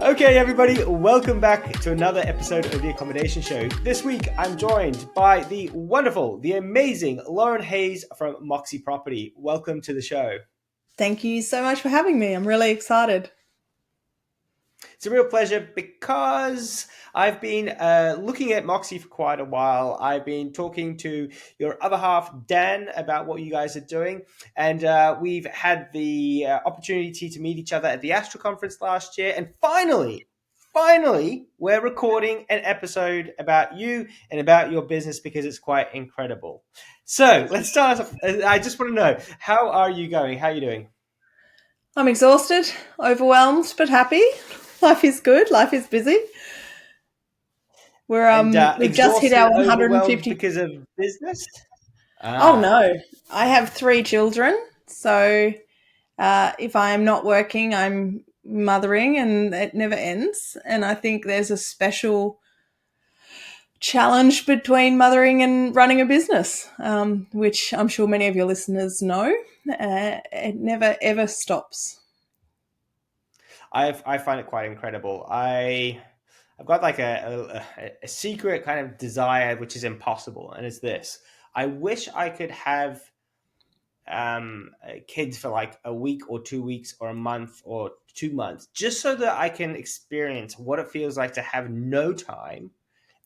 Okay, everybody, welcome back to another episode of the Accommodation Show. This week, I'm joined by the wonderful, the amazing Lauren Heys from Moxxi Property. Welcome to the show. Thank you so much for having me. I'm really excited. It's a real pleasure because I've been looking at Moxie for quite a while. I've been talking to your other half, Dan, about what you guys are doing. And we've had the opportunity to meet each other at the Astro Conference last year. And finally, we're recording an episode about you and about your business because it's quite incredible. So let's start off. I just want to know, how are you going? How are you doing? I'm exhausted, overwhelmed, but happy. Life is good. Life is busy. And We've just hit exhausted, our overwhelmed 150. because of business? Oh Ah. no, I have 3 children. So if I am not working, I'm mothering, and it never ends. And I think there's a special challenge between mothering and running a business, which I'm sure many of your listeners know. It never ever stops. I find it quite incredible. I've got like a secret kind of desire which is impossible, and it's this: I wish I could have kids for like a week or 2 weeks or a month or 2 months, just so that I can experience what it feels like to have no time,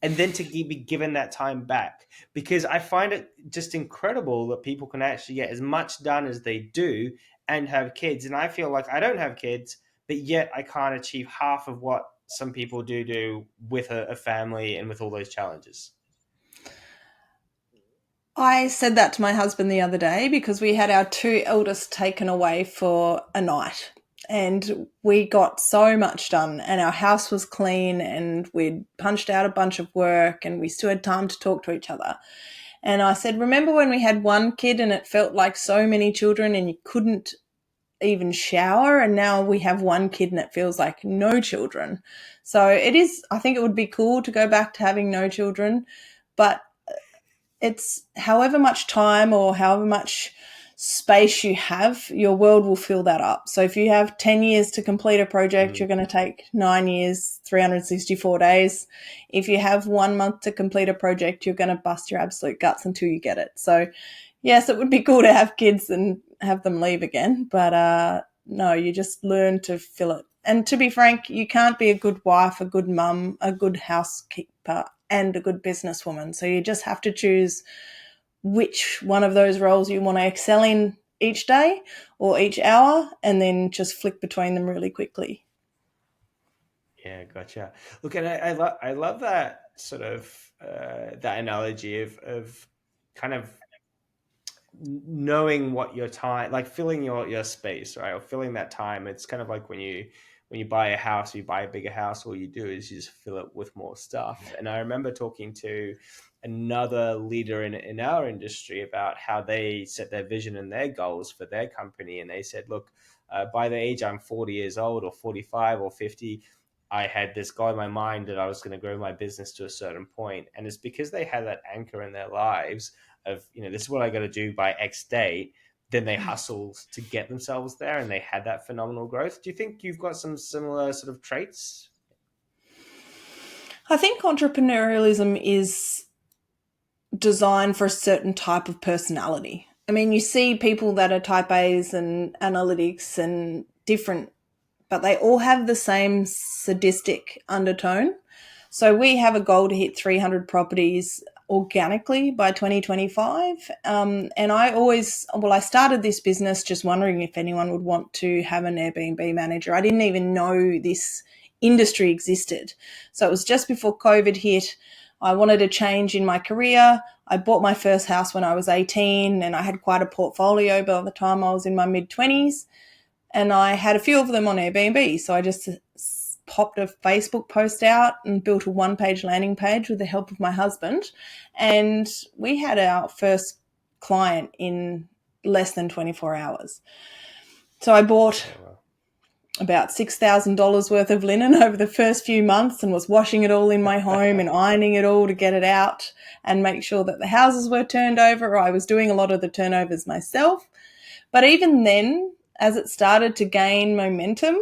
and then to be given that time back. Because I find it just incredible that people can actually get as much done as they do and have kids. And I feel like I don't have kids, but yet I can't achieve half of what some people do with a family and with all those challenges. I said that to my husband the other day because we had our 2 eldest taken away for a night, and we got so much done, and our house was clean, and we'd punched out a bunch of work, and we still had time to talk to each other. And I said, remember when we had one kid and it felt like so many children and you couldn't even shower, and now we have one kid and it feels like no children. So it is, I think it would be cool to go back to having no children, but it's however much time or however much space you have, your world will fill that up. So if you have 10 years to complete a project, you're going to take 9 years, 364 days. If you have 1 month to complete a project, you're going to bust your absolute guts until you get it. So yes, it would be cool to have kids and have them leave again, but no, you just learn to fill it. And to be frank, you can't be a good wife, a good mum, a good housekeeper, and a good businesswoman. So you just have to choose which one of those roles you want to excel in each day or each hour, and then just flick between them really quickly. Yeah, gotcha. Look, and I love that sort of that analogy of kind of knowing what your time, like filling your space, right, or filling that time. It's kind of like when you buy a house, you buy a bigger house, all you do is you just fill it with more stuff. And I remember talking to another leader in our industry about how they set their vision and their goals for their company, and they said, look, by the age I'm 40 years old or 45 or 50, I had this goal in my mind that I was going to grow my business to a certain point. And it's because they had that anchor in their lives of, this is what I got to do by X date. Then they hustled to get themselves there, and they had that phenomenal growth. Do you think you've got some similar sort of traits? I think entrepreneurialism is designed for a certain type of personality. I mean, you see people that are type A's and analytics and different, but they all have the same sadistic undertone. So we have a goal to hit 300 properties organically by 2025. And I started this business just wondering if anyone would want to have an Airbnb manager. I didn't even know this industry existed. So it was just before COVID hit. I wanted a change in my career. I bought my first house when I was 18, and I had quite a portfolio by the time I was in my mid-20s. And I had a few of them on Airbnb. So I just popped a Facebook post out and built a one-page landing page with the help of my husband. And we had our first client in less than 24 hours. So I bought about $6,000 worth of linen over the first few months and was washing it all in my home and ironing it all to get it out and make sure that the houses were turned over. I was doing a lot of the turnovers myself. But even then, as it started to gain momentum,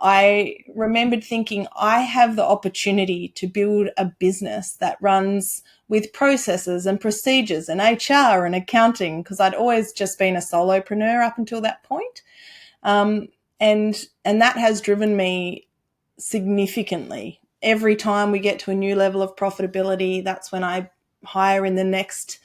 I remembered thinking, I have the opportunity to build a business that runs with processes and procedures and HR and accounting, because I'd always just been a solopreneur up until that point. Um, and that has driven me significantly. Every time we get to a new level of profitability, that's when I hire in the next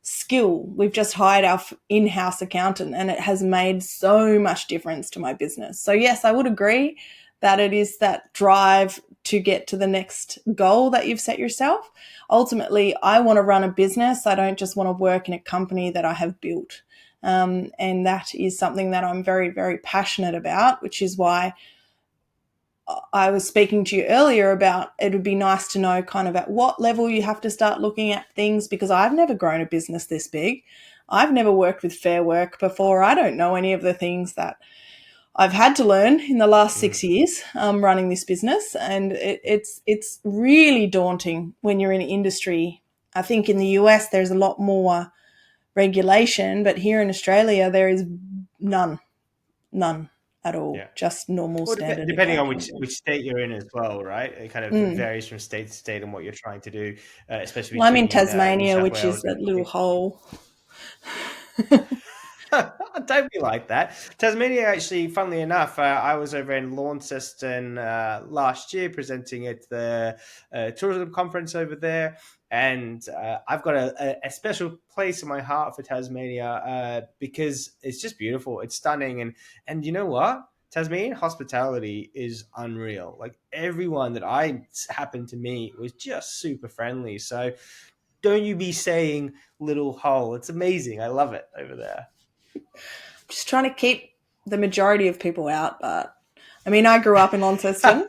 skill. We've just hired our in-house accountant, and it has made so much difference to my business. So yes, I would agree that it is that drive to get to the next goal that you've set yourself. Ultimately, I want to run a business. I don't just want to work in a company that I have built. And that is something that I'm very, very passionate about, which is why I was speaking to you earlier about it would be nice to know kind of at what level you have to start looking at things, because I've never grown a business this big. I've never worked with Fair Work before. I don't know any of the things that I've had to learn in the last 6 years running this business, and it's really daunting when you're in industry. I think in the US there's a lot more regulation, but here in Australia there is none at all, Yeah. just normal Well, standard depending on accounting. which state you're in as well, right? It kind of Mm. varies from state to state and what you're trying to do, especially Well, I'm in between New Tasmania, South which is Wales that and little hole. Don't be like that. Tasmania, actually, funnily enough, I was over in Launceston last year presenting at the tourism conference over there. And I've got a special place in my heart for Tasmania because it's just beautiful. It's stunning. And you know what? Tasmanian hospitality is unreal. Like everyone that I happened to meet was just super friendly. So don't you be saying little hole. It's amazing. I love it over there. Just trying to keep the majority of people out. But I mean, I grew up in Launceston,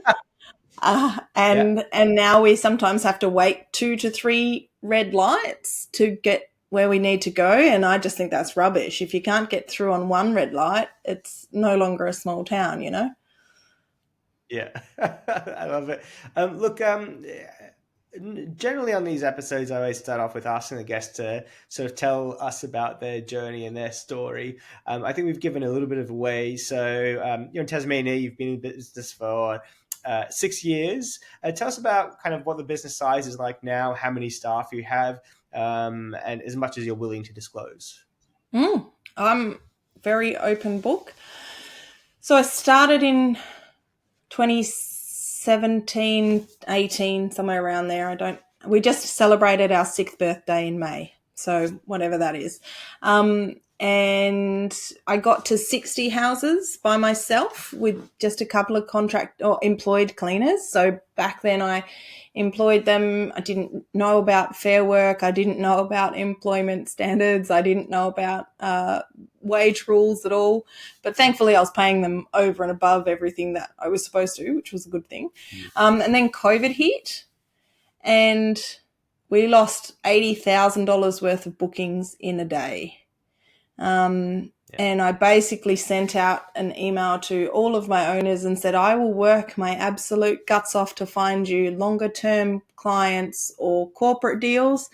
Yeah. and now we sometimes have to wait 2 to 3 red lights to get where we need to go. And I just think that's rubbish. If you can't get through on one red light, it's no longer a small town, you know? Yeah, I love it. Look, generally on these episodes, I always start off with asking the guests to sort of tell us about their journey and their story. I think we've given a little bit of away. So, you're in Tasmania, you've been in business for 6 years. Tell us about kind of what the business size is like now, how many staff you have, and as much as you're willing to disclose. I'm very open book. So I started in 2017, 18, somewhere around there. We just celebrated our 6th birthday in May. So whatever that is. And I got to 60 houses by myself with just a couple of contract or employed cleaners. So back then I employed them. I didn't know about Fair Work. I didn't know about employment standards. I didn't know about wage rules at all. But thankfully, I was paying them over and above everything that I was supposed to, which was a good thing. And then COVID hit, and we lost $80,000 worth of bookings in a day. And I basically sent out an email to all of my owners and said, I will work my absolute guts off to find you longer term clients or corporate deals.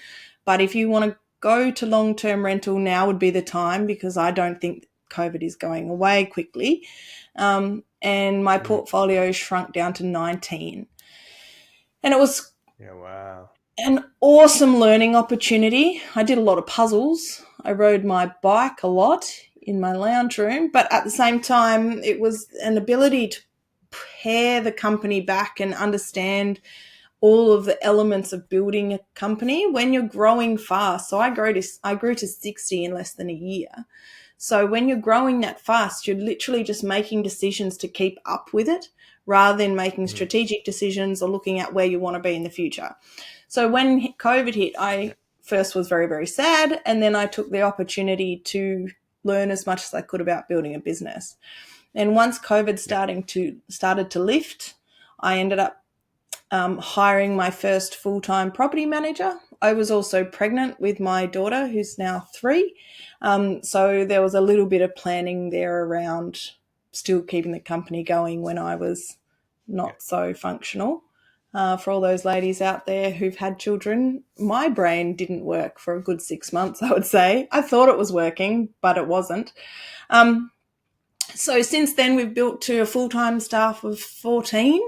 But if you want to go to long term rental, now would be the time, because I don't think COVID is going away quickly. And my portfolio shrunk down to 19. And it was Yeah, wow. an awesome learning opportunity. I did a lot of puzzles. I rode my bike a lot in my lounge room, but at the same time, it was an ability to pare the company back and understand all of the elements of building a company when you're growing fast. So I grew to 60 in less than a year. So when you're growing that fast, you're literally just making decisions to keep up with it rather than making strategic decisions or looking at where you want to be in the future. So when COVID hit, I first was very, very sad. And then I took the opportunity to learn as much as I could about building a business. And once COVID started to lift, I ended up hiring my first full-time property manager. I was also pregnant with my daughter, who's now 3. So there was a little bit of planning there around still keeping the company going when I was not so functional. For all those ladies out there who've had children, my brain didn't work for a good 6 months, I would say. I thought it was working, but it wasn't. So since then, we've built to a full-time staff of 14,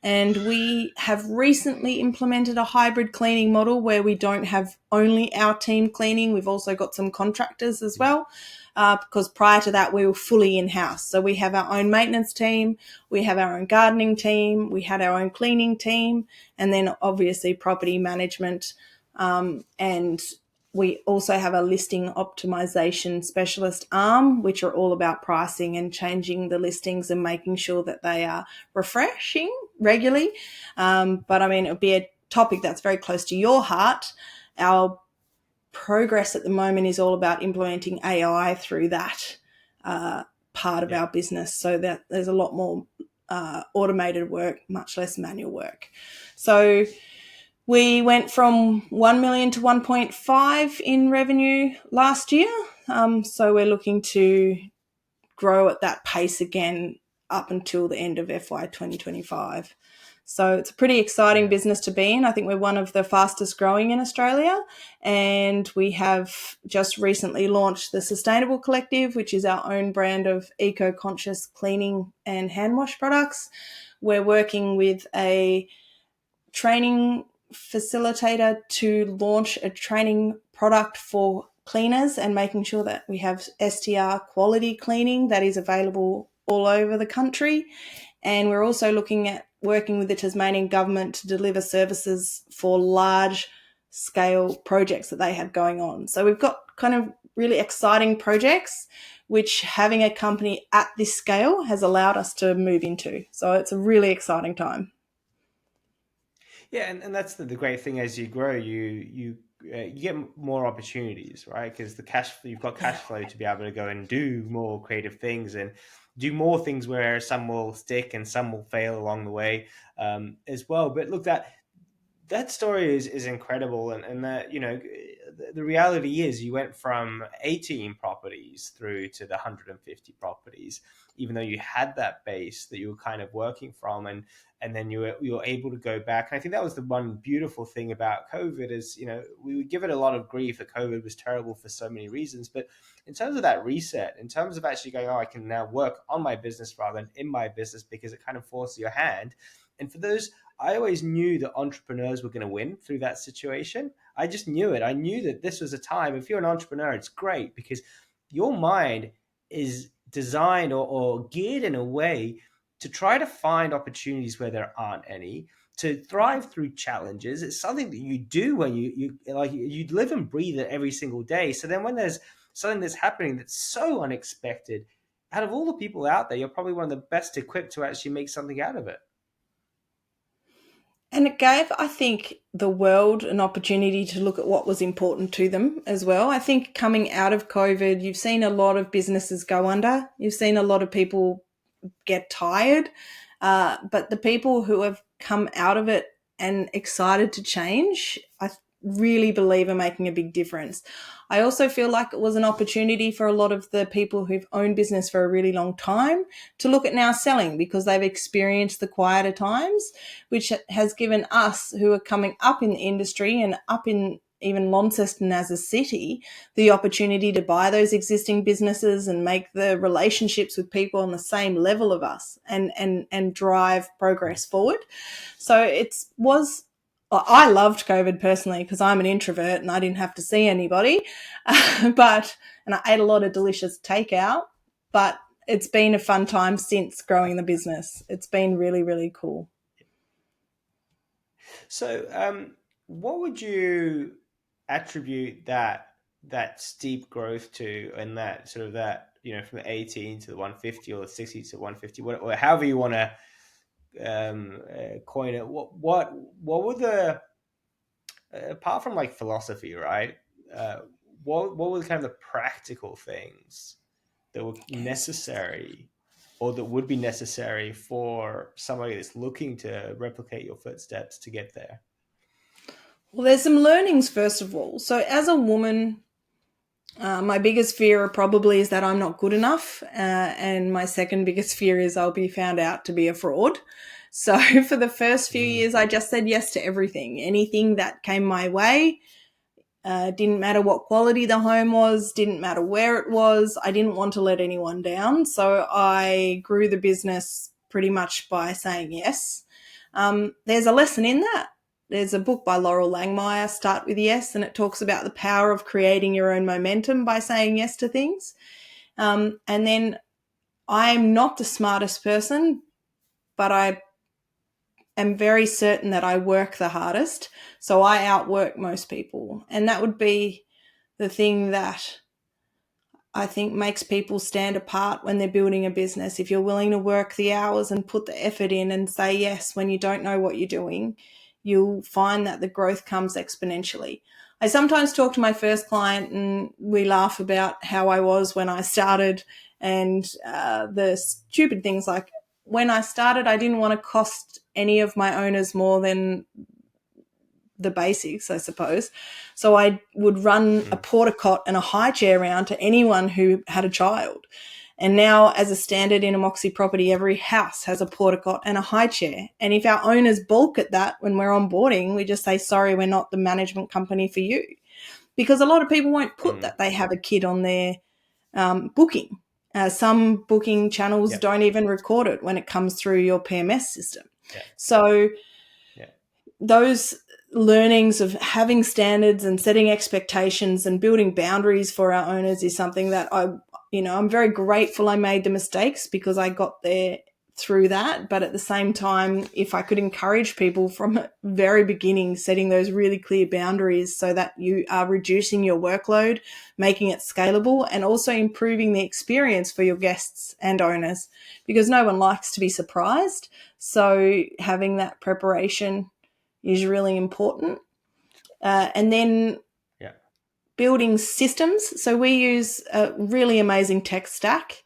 and we have recently implemented a hybrid cleaning model where we don't have only our team cleaning. We've also got some contractors as well, because prior to that, we were fully in-house. So we have our own maintenance team, we have our own gardening team, we had our own cleaning team, and then obviously property management, and we also have a listing optimization specialist arm, which are all about pricing and changing the listings and making sure that they are refreshing regularly. But I mean, it would be a topic that's very close to your heart. Our progress at the moment is all about implementing AI through that part of Yeah. our business, so that there's a lot more automated work, much less manual work. So we went from 1 million to 1.5 in revenue last year. So we're looking to grow at that pace again up until the end of FY 2025. So it's a pretty exciting Yeah. business to be in. I think we're one of the fastest growing in Australia. And we have just recently launched the Sustainable Collective, which is our own brand of eco-conscious cleaning and hand wash products. We're working with a training facilitator to launch a training product for cleaners and making sure that we have STR quality cleaning that is available all over the country. And we're also looking at working with the Tasmanian government to deliver services for large scale projects that they have going on. So we've got kind of really exciting projects which having a company at this scale has allowed us to move into. So it's a really exciting time. Yeah, and that's the great thing. As you grow, you get more opportunities, right? Because you've got cash flow to be able to go and do more creative things and do more things where some will stick and some will fail along the way, as well. But look, that story is incredible, and that, the reality is you went from 18 properties through to the 150 properties, even though you had that base that you were kind of working from, and then you were able to go back. And I think that was the one beautiful thing about COVID is, we would give it a lot of grief that COVID was terrible for so many reasons, but in terms of that reset, in terms of actually going, oh, I can now work on my business rather than in my business, because it kind of forces your hand. And for those, I always knew that entrepreneurs were going to win through that situation. I just knew it. I knew that this was a time, if you're an entrepreneur, it's great because your mind is designed or geared in a way to try to find opportunities where there aren't any, to thrive through challenges. It's something that you do when you like, you live and breathe it every single day. So then when there's something that's happening that's so unexpected, out of all the people out there, you're probably one of the best equipped to actually make something out of it. And it gave, I think, the world an opportunity to look at what was important to them as well. I think coming out of COVID, you've seen a lot of businesses go under. You've seen a lot of people get tired. But the people who have come out of it and excited to change, I really believe are making a big difference. I also feel like it was an opportunity for a lot of the people who've owned business for a really long time to look at now selling because they've experienced the quieter times, which has given us who are coming up in the industry and up in even Launceston as a city, the opportunity to buy those existing businesses and make the relationships with people on the same level of us and drive progress forward. So I loved COVID personally because I'm an introvert and I didn't have to see anybody, and I ate a lot of delicious takeout, but it's been a fun time since growing the business. It's been really, really cool. So, what would you attribute that steep growth to, and that sort of that, from the 18 to the 150 or the 60 to 150, or however you want to coin it? What were the, apart from like philosophy, right? Uh, what were kind of the practical things that were Yes. necessary, or that would be necessary for somebody that's looking to replicate your footsteps to get there? Well, there's some learnings, first of all. So, as a woman, my biggest fear probably is that I'm not good enough. And my second biggest fear is I'll be found out to be a fraud. So, for the first few Mm. years, I just said yes to everything. Anything that came my way, Didn't matter what quality the home was, didn't matter where it was. I didn't want to let anyone down. So I grew the business pretty much by saying yes. There's a lesson in that. There's a book by Laurel Langmeyer, Start With Yes, and it talks about the power of creating your own momentum by saying yes to things. And then I'm not the smartest person, but I am very certain that I work the hardest. So I outwork most people. And that would be the thing that I think makes people stand apart when they're building a business. If you're willing to work the hours and put the effort in and say yes when you don't know what you're doing, you'll find that the growth comes exponentially. I sometimes talk to my first client and we laugh about how I was when I started, and the stupid things like when I started, I didn't want to cost any of my owners more than the basics, I suppose. So I would run a porta cot and a high chair around to anyone who had a child. And now, as a standard in a Moxie property, every house has a porta cot and a high chair. And if our owners balk at that when we're onboarding, we just say, sorry, we're not the management company for you. Because a lot of people won't put that they have a kid on their booking. Some booking channels don't even record it when it comes through your PMS system. So those learnings of having standards and setting expectations and building boundaries for our owners is something that I'm very grateful I made the mistakes because I got there through that. But at the same time, if I could encourage people from the very beginning, setting those really clear boundaries so that you are reducing your workload, making it scalable, and also improving the experience for your guests and owners, because no one likes to be surprised. So having that preparation is really important. And then building systems. So we use a really amazing tech stack.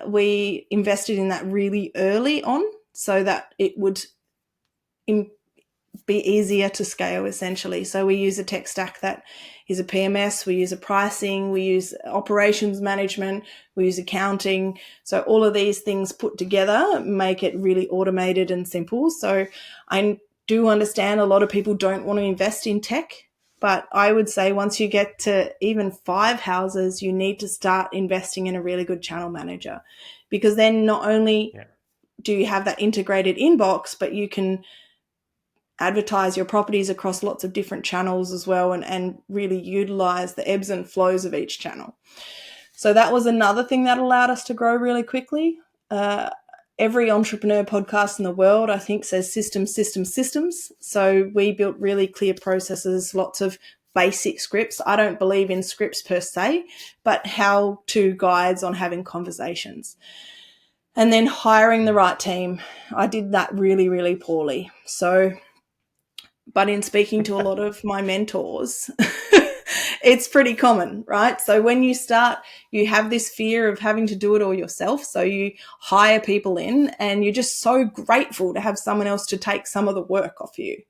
We invested in that really early on so that it would be easier to scale, essentially. So we use a tech stack that is a PMS, we use a pricing, we use operations management, we use accounting. So all of these things put together make it really automated and simple. So I do understand a lot of people don't want to invest in tech, but I would say once you get to even 5 houses, you need to start investing in a really good channel manager, because then not only do you have that integrated inbox, but you can advertise your properties across lots of different channels as well, and really utilize the ebbs and flows of each channel. So that was another thing that allowed us to grow really quickly. Every entrepreneur podcast in the world, I think, says systems, systems, systems. So we built really clear processes, lots of basic scripts. I don't believe in scripts per se, but how-to guides on having conversations. And then hiring the right team. I did that really, really poorly. But in speaking to a lot of my mentors, it's pretty common, right? So when you start, you have this fear of having to do it all yourself. So you hire people in and you're just so grateful to have someone else to take some of the work off you.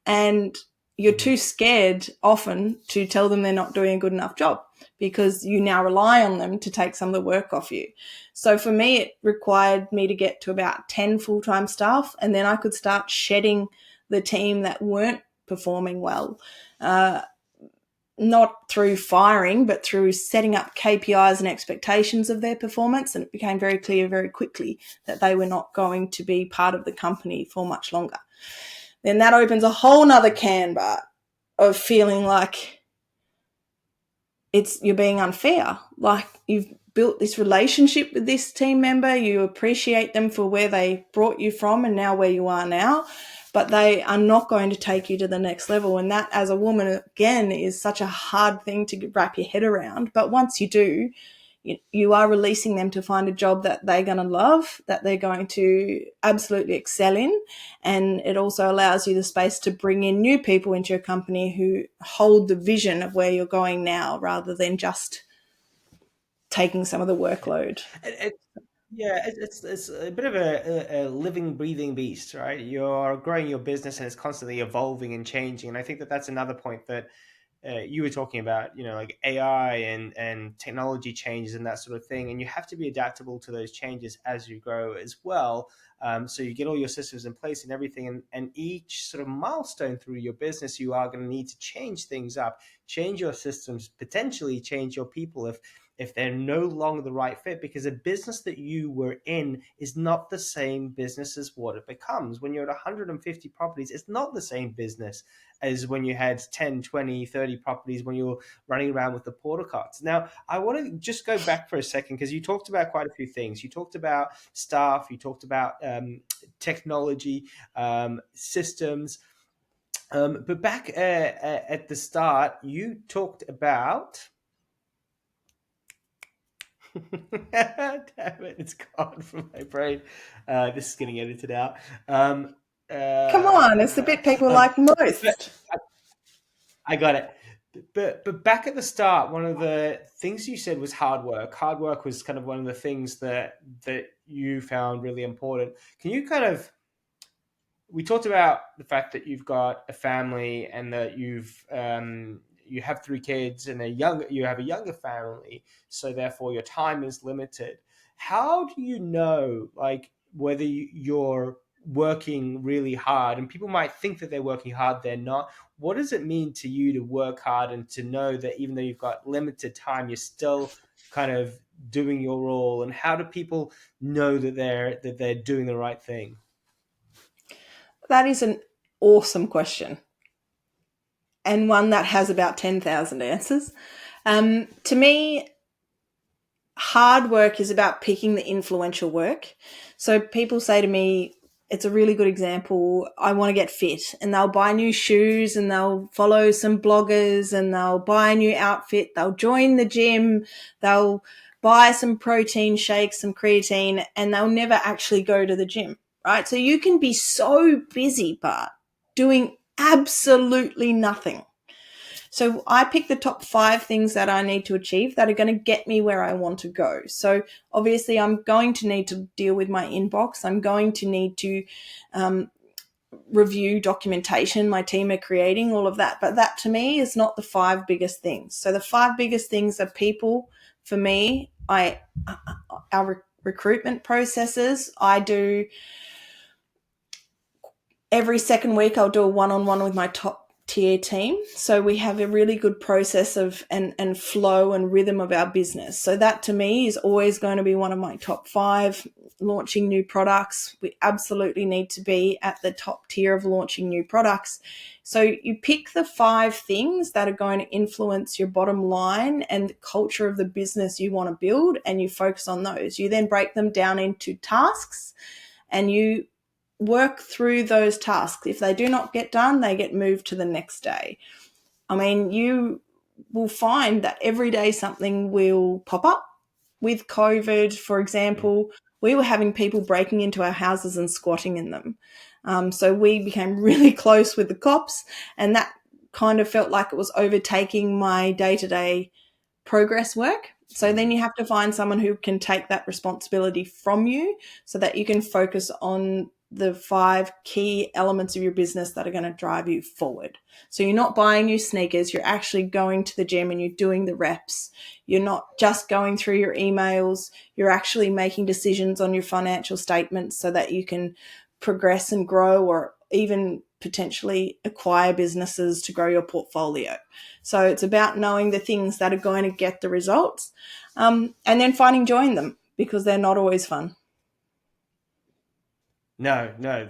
And you're too scared often to tell them they're not doing a good enough job, because you now rely on them to take some of the work off you. So for me, it required me to get to about 10 full-time staff, and then I could start shedding the team that weren't performing well, not through firing, but through setting up KPIs and expectations of their performance. And it became very clear very quickly that they were not going to be part of the company for much longer. Then that opens a whole nother can bar of feeling like you're being unfair. Like you've built this relationship with this team member, you appreciate them for where they brought you from and now where you are now, but they are not going to take you to the next level. And that, as a woman, again, is such a hard thing to wrap your head around. But once you do, you are releasing them to find a job that they're going to love, that they're going to absolutely excel in. And it also allows you the space to bring in new people into your company who hold the vision of where you're going now, rather than just taking some of the workload. It's a bit of a living, breathing beast, right? You're growing your business and it's constantly evolving and changing. And I think that that's another point that you were talking about, like AI and technology changes and that sort of thing, and you have to be adaptable to those changes as you grow as well. So you get all your systems in place and everything, and each sort of milestone through your business, you are going to need to change things up, change your systems, potentially change your people if they're no longer the right fit, because a business that you were in is not the same business as what it becomes. When you're at 150 properties, it's not the same business as when you had 10, 20, 30 properties when you were running around with the porta carts. Now, I want to just go back for a second, because you talked about quite a few things. You talked about staff, you talked about technology, systems. But back at the start, you talked about damn it, it's gone from my brain. This is getting edited out. Come on, it's the Uh, bit people um, like but most. I got it. But back at the start, one of the things you said was hard work. Hard work was kind of one of the things that you found really important. Can you kind of, we talked about the fact that you've got a family and that you have 3 kids and you have a younger family, so therefore your time is limited. How do you know, like, whether you're working really hard? And people might think that they're working hard, they're not. What does it mean to you to work hard and to know that even though you've got limited time, you're still kind of doing your role? And how do people know that they're doing the right thing? That is an awesome question, and one that has about 10,000 answers. To me, hard work is about picking the influential work. So people say to me, it's a really good example, I want to get fit, and they'll buy new shoes and they'll follow some bloggers and they'll buy a new outfit, they'll join the gym, they'll buy some protein shakes, some creatine, and they'll never actually go to the gym, right? So you can be so busy, but doing absolutely nothing. So I pick the top 5 things that I need to achieve that are going to get me where I want to go. So obviously, I'm going to need to deal with my inbox. I'm going to need to review documentation my team are creating, all of that. But that to me is not the 5 biggest things. So the 5 biggest things are people. For me, our recruitment processes. I do every second week. I'll do a one-on-one with my top tier team, so we have a really good process of and flow and rhythm of our business. So that to me is always going to be one of my top 5. Launching new products, we absolutely need to be at the top tier of launching new products. So you pick the 5 things that are going to influence your bottom line and the culture of the business you want to build, and you focus on those. You then break them down into tasks and you work through those tasks. If they do not get done, they get moved to the next day. I mean, you will find that every day something will pop up. With COVID, for example, we were having people breaking into our houses and squatting in them. So we became really close with the cops, and that kind of felt like it was overtaking my day-to-day progress work. So then you have to find someone who can take that responsibility from you so that you can focus on the 5 key elements of your business that are going to drive you forward. So you're not buying new sneakers, you're actually going to the gym and you're doing the reps. You're not just going through your emails, you're actually making decisions on your financial statements so that you can progress and grow, or even potentially acquire businesses to grow your portfolio. So it's about knowing the things that are going to get the results, and then finding joy in them, because they're not always fun. No, no.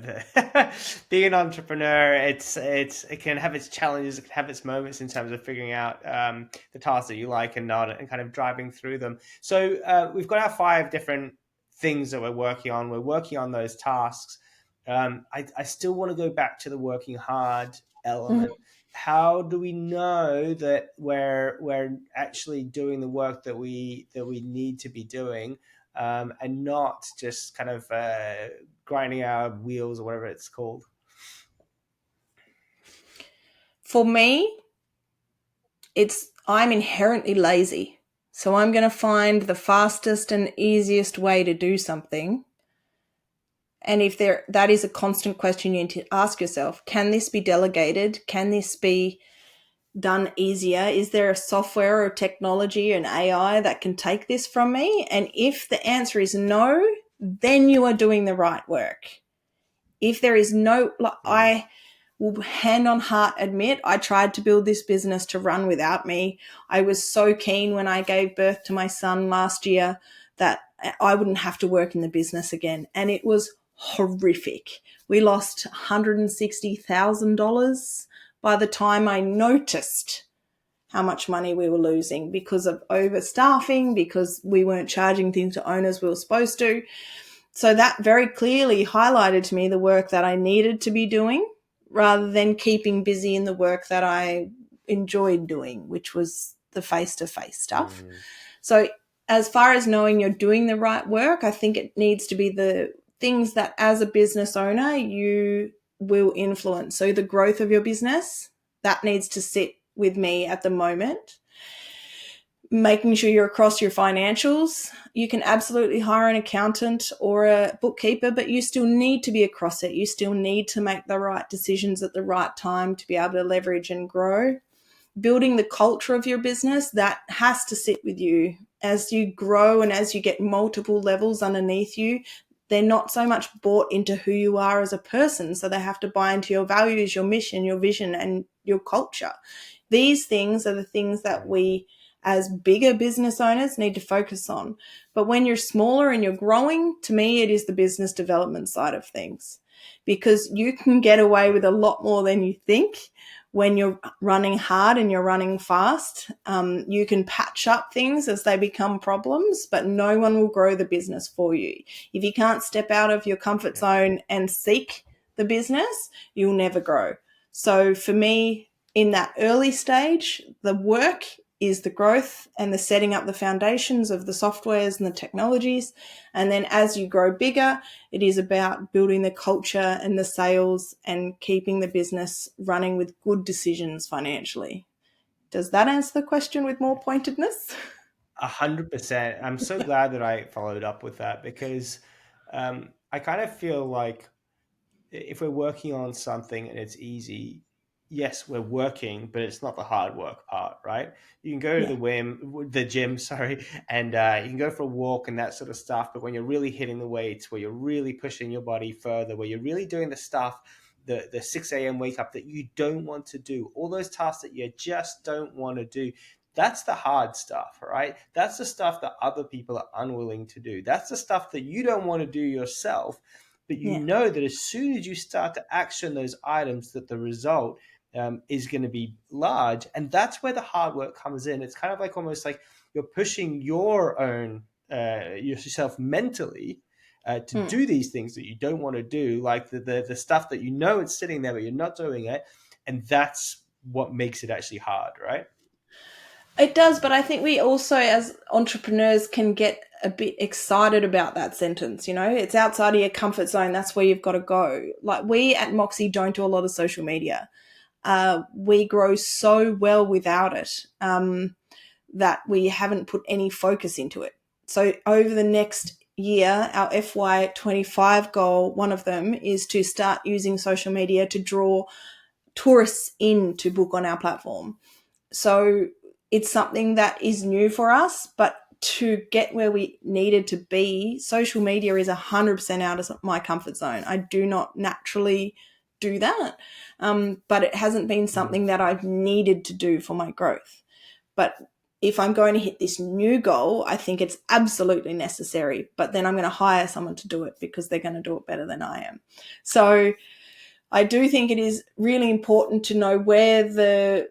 Being an entrepreneur, it can have its challenges, it can have its moments in terms of figuring out the tasks that you like and not, and kind of driving through them. So we've got our 5 different things that we're working on. We're working on those tasks. I still want to go back to the working hard Mhm. element. How do we know that we're actually doing the work that we need to be doing, and not just kind of grinding our wheels or whatever it's called? For me, I'm inherently lazy. So I'm going to find the fastest and easiest way to do something. And if that is a constant question you need to ask yourself, can this be delegated? Can this be done easier? Is there a software or technology, an AI that can take this from me? And if the answer is no, then you are doing the right work. If there is no, like, Mm. I will hand on heart admit I tried to build this business to run without me. I was so keen when I gave birth to my son last year that I wouldn't have to work in the business again. And it was horrific. We lost $160,000 by the time I noticed how much money we were losing because of overstaffing, because we weren't charging things to owners we were supposed to. So that very clearly highlighted to me the work that I needed to be doing rather than keeping busy in the work that I enjoyed doing, which was the face-to-face stuff. Mm. So as far as knowing you're doing the right work, I think it needs to be the things that as a business owner you will influence. So the growth of your business, that needs to sit with me at the moment. Making sure you're across your financials. You can absolutely hire an accountant or a bookkeeper, but you still need to be across it. You still need to make the right decisions at the right time to be able to leverage and grow. Building the culture of your business, that has to sit with you. As you grow and as you get multiple levels underneath you, they're not so much bought into who you are as a person. So they have to buy into your values, your mission, your vision, and your culture. These things are the things that we, as bigger business owners, need to focus on. But when you're smaller and you're growing, to me, it is the business development side of things, because you can get away with a lot more than you think when you're running hard and you're running fast. You can patch up things as they become problems, but no one will grow the business for you. If you can't step out of your comfort zone and seek the business, you'll never grow. So for me, in that early stage, the work is the growth and the setting up the foundations of the softwares and the technologies. And then as you grow bigger, it is about building the culture and the sales and keeping the business running with good decisions financially. Does that answer the question with more pointedness? 100%. I'm so glad that I followed up with that because I kind of feel like if we're working on something and it's easy, yes, we're working, but it's not the hard work part, right? You can go to Yeah. the gym, sorry, and you can go for a walk and that sort of stuff. But when you're really hitting the weights, where you're really pushing your body further, where you're really doing the stuff, the 6 a.m. wake up that you don't want to do, all those tasks that you just don't want to do. That's the hard stuff, right? That's the stuff that other people are unwilling to do. That's the stuff that you don't want to do yourself, but you Yeah. know that as soon as you start to action those items, that the result is going to be large, and that's where the hard work comes in. It's kind of like almost like you're pushing your own yourself mentally to Mm. do these things that you don't want to do, like the stuff that you know it's sitting there but you're not doing it, and that's what makes it actually hard, right? It does, but I think we also, as entrepreneurs, can get a bit excited about that sentence. You know, it's outside of your comfort zone. That's where you've got to go. Like, we at Moxie don't do a lot of social media. We grow so well without it that we haven't put any focus into it. So over the next year, our FY25 goal, one of them, is to start using social media to draw tourists in to book on our platform. So it's something that is new for us, but to get where we needed to be, social media is 100% out of my comfort zone. I do not naturally do that, but it hasn't been Mm. something that I've needed to do for my growth. But if I'm going to hit this new goal, I think it's absolutely necessary, but then I'm going to hire someone to do it because they're going to do it better than I am. So I do think it is really important to know where the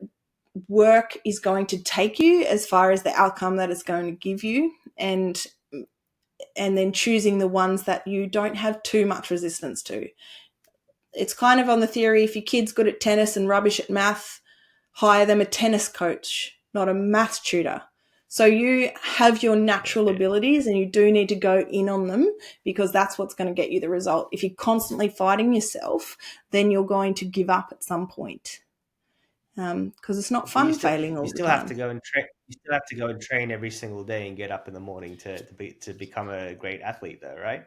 work is going to take you as far as the outcome that it's going to give you, and then choosing the ones that you don't have too much resistance to. It's kind of on the theory, if your kid's good at tennis and rubbish at math, hire them a tennis coach, not a math tutor. So you have your natural Yeah. abilities and you do need to go in on them, because that's what's going to get you the result. If you're constantly fighting yourself, then you're going to give up at some point, because it's not But fun failing you all the still have to time. go and train. You still have to go and train every single day and get up in the morning to become a great athlete, though, right?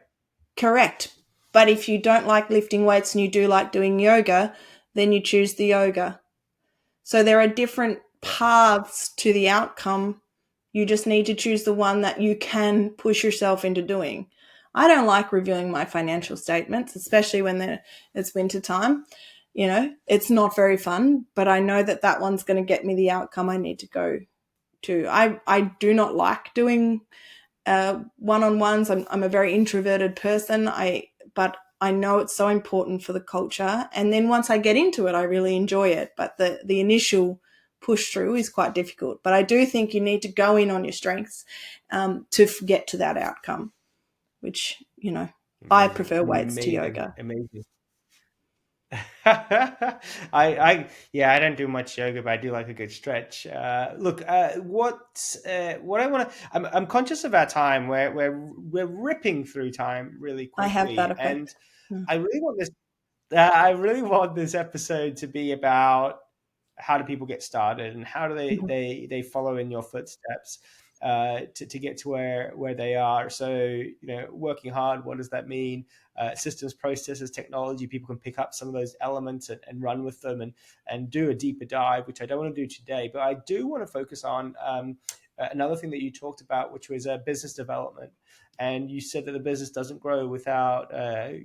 Correct. But if you don't like lifting weights and you do like doing yoga, then you choose the yoga. So there are different paths to the outcome. You just need to choose the one that you can push yourself into doing. I don't like reviewing my financial statements, especially when it's winter time. It's not very fun, but I know that one's going to get me the outcome I need to go to. I do not like doing one-on-ones. I'm a very introverted person. But I know it's so important for the culture. And then once I get into it, I really enjoy it. But the initial push through is quite difficult. But I do think you need to go in on your strengths to get to that outcome, which, I Amazing, prefer weights to amazing, yoga. amazing. Yeah, I don't do much yoga, but I do like a good stretch. Look, what I want to, I'm conscious of our time. We're ripping through time really I have that quickly, and effect. Mm. I really want this. I really want this episode to be about how do people get started and how do Mhm. they follow in your footsteps to get to where they are. So working hard, what does that mean? Systems, processes, technology. People can pick up some of those elements and run with them and do a deeper dive, which I don't want to do today. But I do want to focus on another thing that you talked about, which was business development. And you said that the business doesn't grow without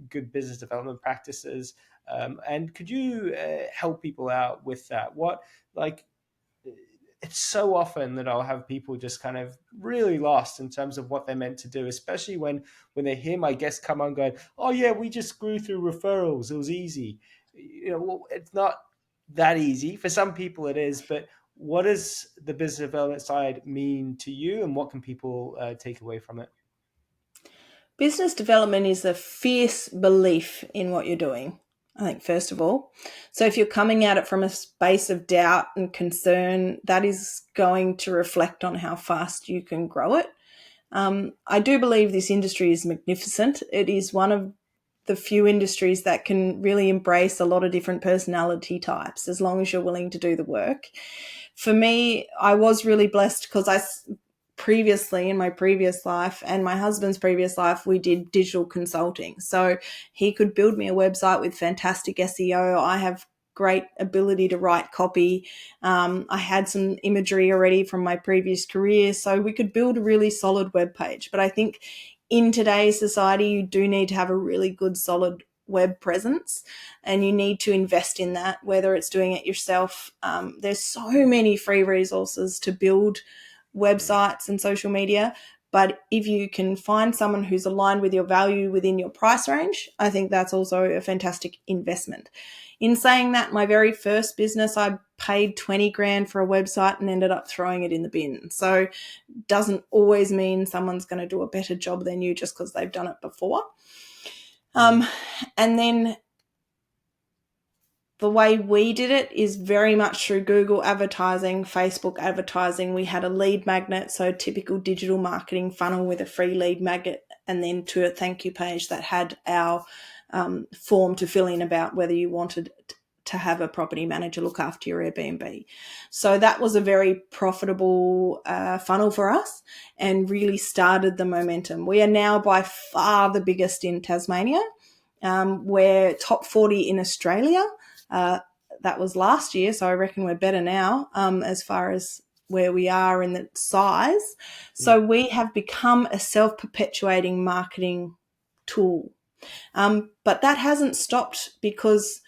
good business development practices. And could you help people out with that? Like, it's so often that I'll have people just kind of really lost in terms of what they're meant to do, especially when they hear my guests come on going, "Oh yeah, we just grew through referrals. It was easy." Well, it's not that easy. For some people, it is. But what does the business development side mean to you, and what can people take away from it? Business development is a fierce belief in what you're doing, I think, first of all. So if you're coming at it from a space of doubt and concern, that is going to reflect on how fast you can grow it. I do believe this industry is magnificent. It is one of the few industries that can really embrace a lot of different personality types as long as you're willing to do the work. For me, I was really blessed because previously in my previous life and my husband's previous life, we did digital consulting. So he could build me a website with fantastic SEO. I have great ability to write copy. I had some imagery already from my previous career, so we could build a really solid web page. But I think in today's society, you do need to have a really good, solid web presence, and you need to invest in that, whether it's doing it yourself. There's so many free resources to build websites and social media. But if you can find someone who's aligned with your value within your price range, I think that's also a fantastic investment. In saying that, my very first business, I paid 20 grand for a website and ended up throwing it in the bin. So doesn't always mean someone's going to do a better job than you just because they've done it before. And then the way we did it is very much through Google advertising, Facebook advertising. We had a lead magnet, so typical digital marketing funnel with a free lead magnet, and then to a thank you page that had our form to fill in about whether you wanted to have a property manager look after your Airbnb. So that was a very profitable funnel for us and really started the momentum. We are now by far the biggest in Tasmania. We're top 40 in Australia. That was last year, so I reckon we're better now as far as where we are in the size. So we have become a self-perpetuating marketing tool. But that hasn't stopped because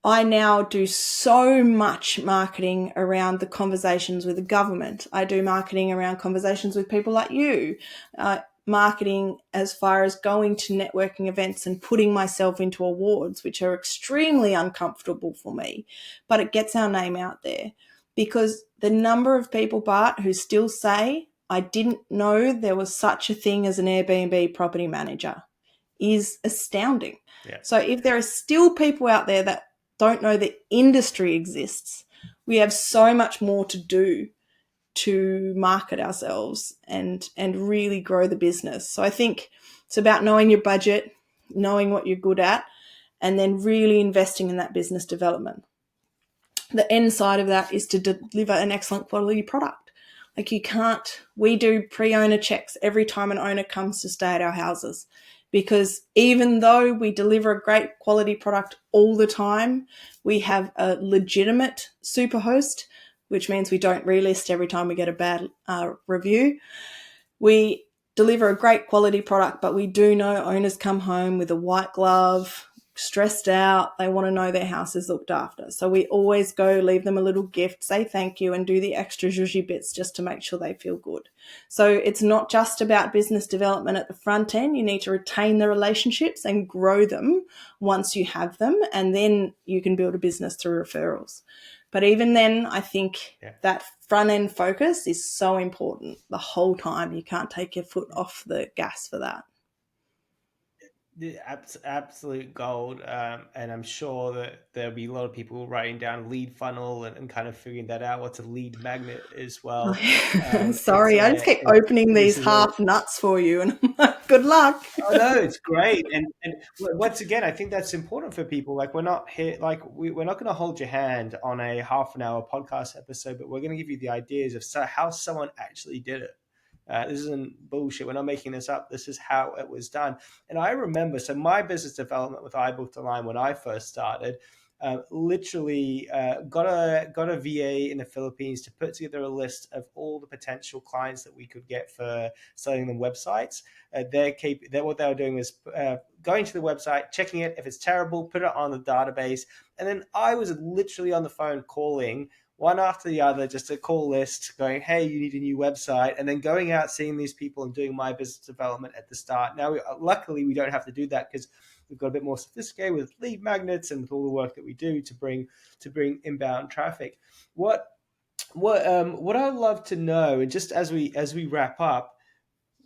I now do so much marketing around the conversations with the government. I do marketing around conversations with people like you, marketing as far as going to networking events and putting myself into awards, which are extremely uncomfortable for me, but it gets our name out there. Because the number of people, Bart, who still say, I didn't know there was such a thing as an Airbnb property manager is astounding. Yeah. So if there are still people out there that don't know the industry exists, we have so much more to do to market ourselves and really grow the business. So I think it's about knowing your budget, knowing what you're good at, and then really investing in that business development. The end side of that is to deliver an excellent quality product. Like we do pre-owner checks every time an owner comes to stay at our houses. because even though we deliver a great quality product all the time, we have a legitimate superhost, which means we don't relist every time we get a bad review. We deliver a great quality product, but we do know owners come home with a white glove, stressed out. They want to know their house is looked after. So we always go leave them a little gift, say thank you, and do the extra zhuzhy bits just to make sure they feel good. So it's not just about business development at the front end. You need to retain the relationships and grow them once you have them, and then you can build a business through referrals. But even then, I think that front end focus is so important the whole time. You can't take your foot off the gas for that. Absolute gold. And I'm sure that there'll be a lot of people writing down lead funnel and kind of figuring that out. What's a lead magnet as well. Sorry, I just keep opening these half nuts for you, and good luck. Oh no, it's great, and once again, I think that's important for people. Like we're not here, like we're not going to hold your hand on a half an hour podcast episode, but we're going to give you the ideas of how someone actually did it. This isn't bullshit. We're not making this up. This is how it was done. And I remember, so my business development with iBooked Online when I first started, literally got a VA in the Philippines to put together a list of all the potential clients that we could get for selling them websites. What they were doing was going to the website, checking it. If it's terrible, put it on the database. And then I was literally on the phone calling one after the other, just a call list going, hey, you need a new website, and then going out, seeing these people and doing my business development at the start. Now, luckily, we don't have to do that because we've got a bit more sophisticated with lead magnets and with all the work that we do to bring inbound traffic. What I'd love to know, and just as we wrap up,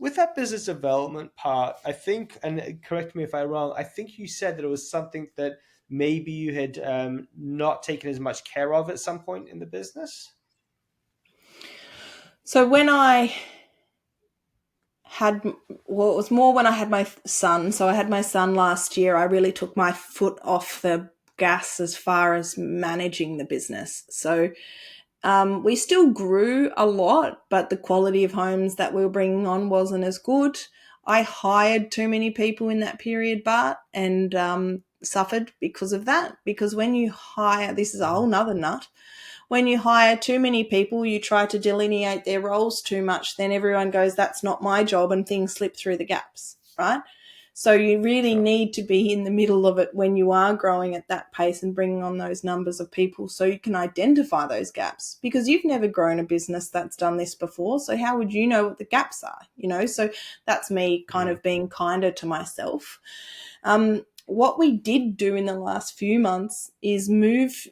with that business development part, I think, and correct me if I'm wrong, I think you said that it was something that maybe you had not taken as much care of at some point in the business. So when I had, well, it was more when I had my son. So I had my son last year. I really took my foot off the gas as far as managing the business. So we still grew a lot, but the quality of homes that we were bringing on wasn't as good. I hired too many people in that period, Bart, and suffered because of that. Because when you hire, this is a whole nother nut, when you hire too many people, you try to delineate their roles too much, then everyone goes, that's not my job, and things slip through the gaps, right? So you really need to be in the middle of it when you are growing at that pace and bringing on those numbers of people so you can identify those gaps, because you've never grown a business that's done this before. So how would you know what the gaps are? So that's me kind of being kinder to myself. What we did do in the last few months is move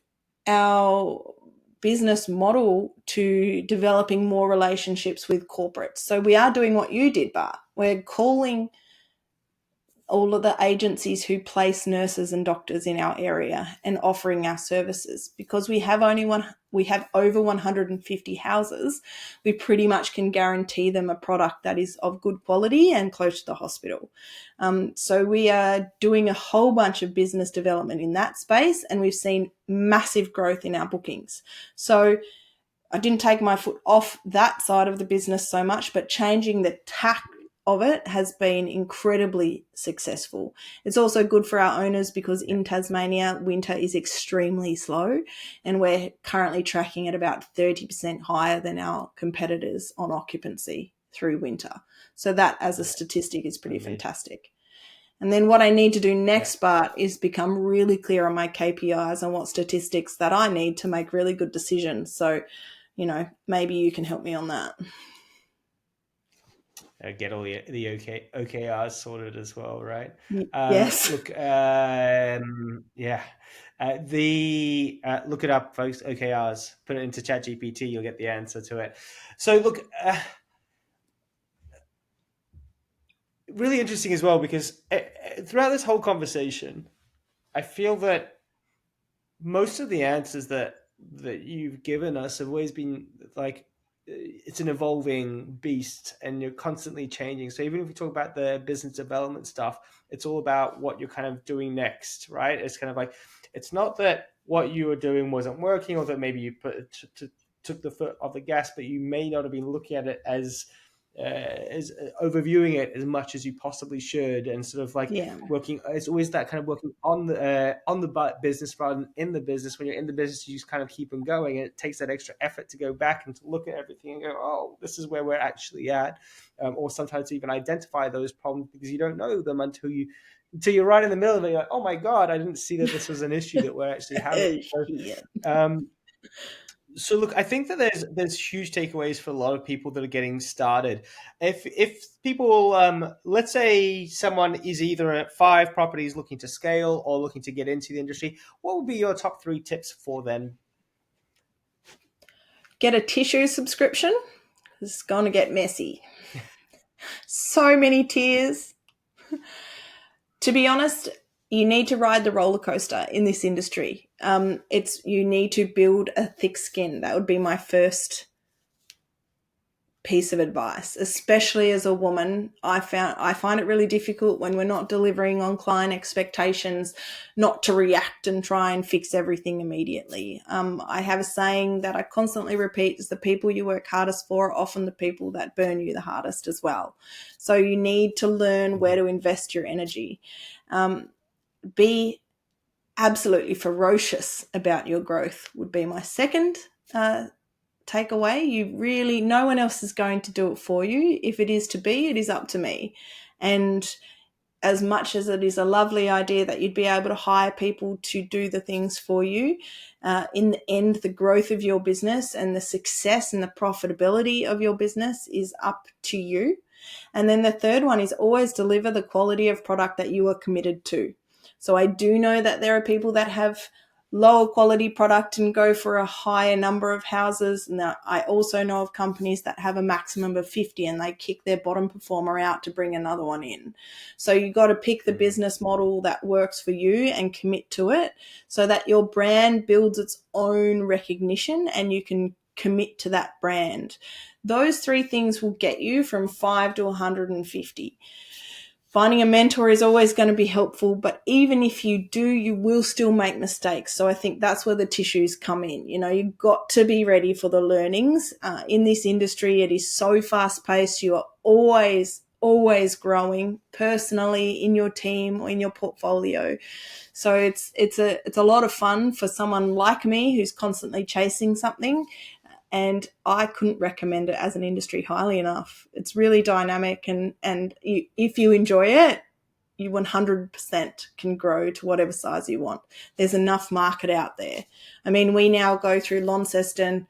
our business model to developing more relationships with corporates. So we are doing what you did, Bart. We're calling all of the agencies who place nurses and doctors in our area and offering our services. Because we have over 150 houses, we pretty much can guarantee them a product that is of good quality and close to the hospital. So we are doing a whole bunch of business development in that space, and we've seen massive growth in our bookings. So I didn't take my foot off that side of the business so much, but changing the tack of it has been incredibly successful. It's also good for our owners because in Tasmania, winter is extremely slow, and we're currently tracking at about 30% higher than our competitors on occupancy through winter. So that, as a statistic, is pretty fantastic. And then what I need to do next, Bart, is become really clear on my KPIs and what statistics that I need to make really good decisions. So, maybe you can help me on that. Get all the OKRs sorted as well, right? Yes. Look, look it up, folks. OKRs. Put it into ChatGPT. You'll get the answer to it. So look, really interesting as well, because throughout this whole conversation, I feel that most of the answers that you've given us have always been like, it's an evolving beast and you're constantly changing. So even if we talk about the business development stuff, it's all about what you're kind of doing next, right? It's kind of like, it's not that what you were doing wasn't working or that maybe you took the foot off the gas, but you may not have been looking at it as is overviewing it as much as you possibly should, and sort of like Yeah. working. It's always that kind of working on the business rather than in the business. When you're in the business, you just kind of keep on going, and it takes that extra effort to go back and to look at everything and go, oh, this is where we're actually at, or sometimes to even identify those problems because you don't know them until you're right in the middle of it. You're like, oh my god, I didn't see that this was an issue that we're actually having. So, Yeah. um, so look, I think that there's huge takeaways for a lot of people that are getting started. If people, let's say someone is either at 5 properties looking to scale or looking to get into the industry, what would be your top 3 tips for them? Get a tissue subscription. It's going to get messy. So many tiers. To be honest, you need to ride the roller coaster in this industry. You need to build a thick skin. That would be my first piece of advice, especially as a woman. I find it really difficult when we're not delivering on client expectations, not to react and try and fix everything immediately. I have a saying that I constantly repeat: is the people you work hardest for are often the people that burn you the hardest as well. So you need to learn where to invest your energy. Be absolutely ferocious about your growth would be my second takeaway. No one else is going to do it for you. If it is to be, it is up to me. And as much as it is a lovely idea that you'd be able to hire people to do the things for you, in the end, the growth of your business and the success and the profitability of your business is up to you. And then the third one is always deliver the quality of product that you are committed to. So I do know that there are people that have lower quality product and go for a higher number of houses. Now, I also know of companies that have a maximum of 50 and they kick their bottom performer out to bring another one in. So you got to pick the business model that works for you and commit to it so that your brand builds its own recognition and you can commit to that brand. Those 3 things will get you from 5 to 150. Finding a mentor is always going to be helpful, but even if you do, you will still make mistakes. So I think that's where the tissues come in. You've got to be ready for the learnings. In this industry, it is so fast paced. You are always growing personally in your team or in your portfolio. So it's a lot of fun for someone like me who's constantly chasing something. And I couldn't recommend it as an industry highly enough. It's really dynamic, and if you enjoy it, you 100% can grow to whatever size you want. There's enough market out there. I mean, we now go through Launceston,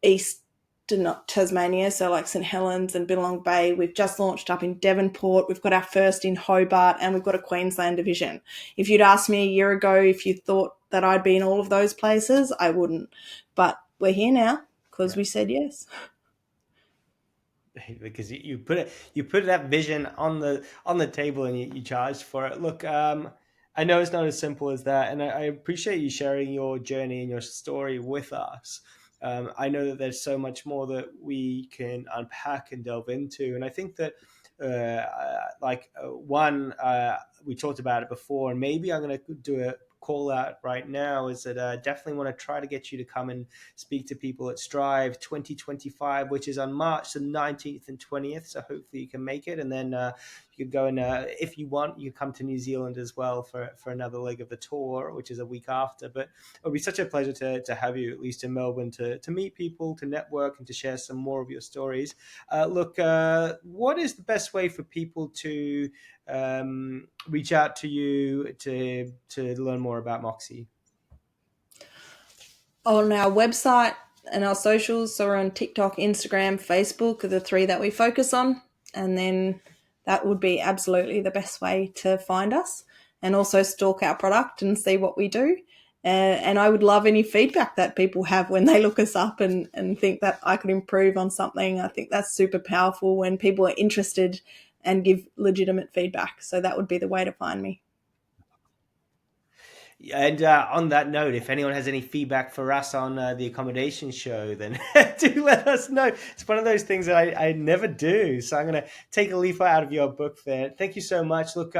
Eastern Tasmania, so like St Helens and Billong Bay. We've just launched up in Devonport. We've got our first in Hobart, and we've got a Queensland division. If you'd asked me a year ago if you thought that I'd be in all of those places, I wouldn't. But we're here now because we said yes. Because you put that vision on the table and you charged for it. Look, I know it's not as simple as that, and I appreciate you sharing your journey and your story with us. I know that there's so much more that we can unpack and delve into, and I think that we talked about it before, and maybe I'm going to do a call out right now, is that I definitely want to try to get you to come and speak to people at Strive 2025, which is on March the 19th and 20th. So hopefully you can make it. And then you could go and, if you want, you come to New Zealand as well for another leg of the tour, which is a week after. But it would be such a pleasure to have you, at least in Melbourne, to meet people, to network, and to share some more of your stories. Look, what is the best way for people to reach out to you to learn more about Moxie? On our website and our socials, so we're on TikTok, Instagram, Facebook are the 3 that we focus on, and then that would be absolutely the best way to find us, and also stalk our product and see what we do. And I would love any feedback that people have when they look us up and think that I could improve on something. I think that's super powerful when people are interested and give legitimate feedback. So that would be the way to find me. And on that note, if anyone has any feedback for us on the accommodation show, then do let us know. It's one of those things that I never do. So I'm going to take a leaf out of your book there. Thank you so much. Look,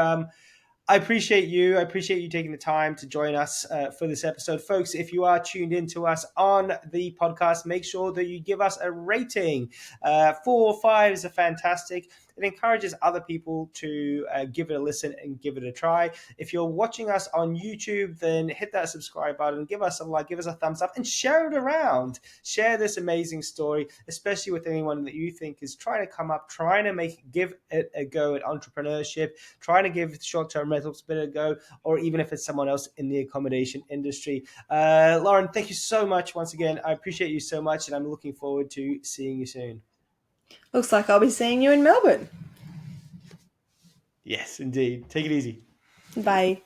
I appreciate you. I appreciate you taking the time to join us for this episode. Folks, if you are tuned in to us on the podcast, make sure that you give us a rating. 4 or 5 is a fantastic. It encourages other people to give it a listen and give it a try. If you're watching us on YouTube, then hit that subscribe button, give us a like, give us a thumbs up, and share it around. Share this amazing story, especially with anyone that you think is trying to come up, trying to give it a go at entrepreneurship, trying to give short-term rentals a bit of a go, or even if it's someone else in the accommodation industry. Lauren, thank you so much once again. I appreciate you so much, and I'm looking forward to seeing you soon. Looks like I'll be seeing you in Melbourne. Yes, indeed. Take it easy. Bye.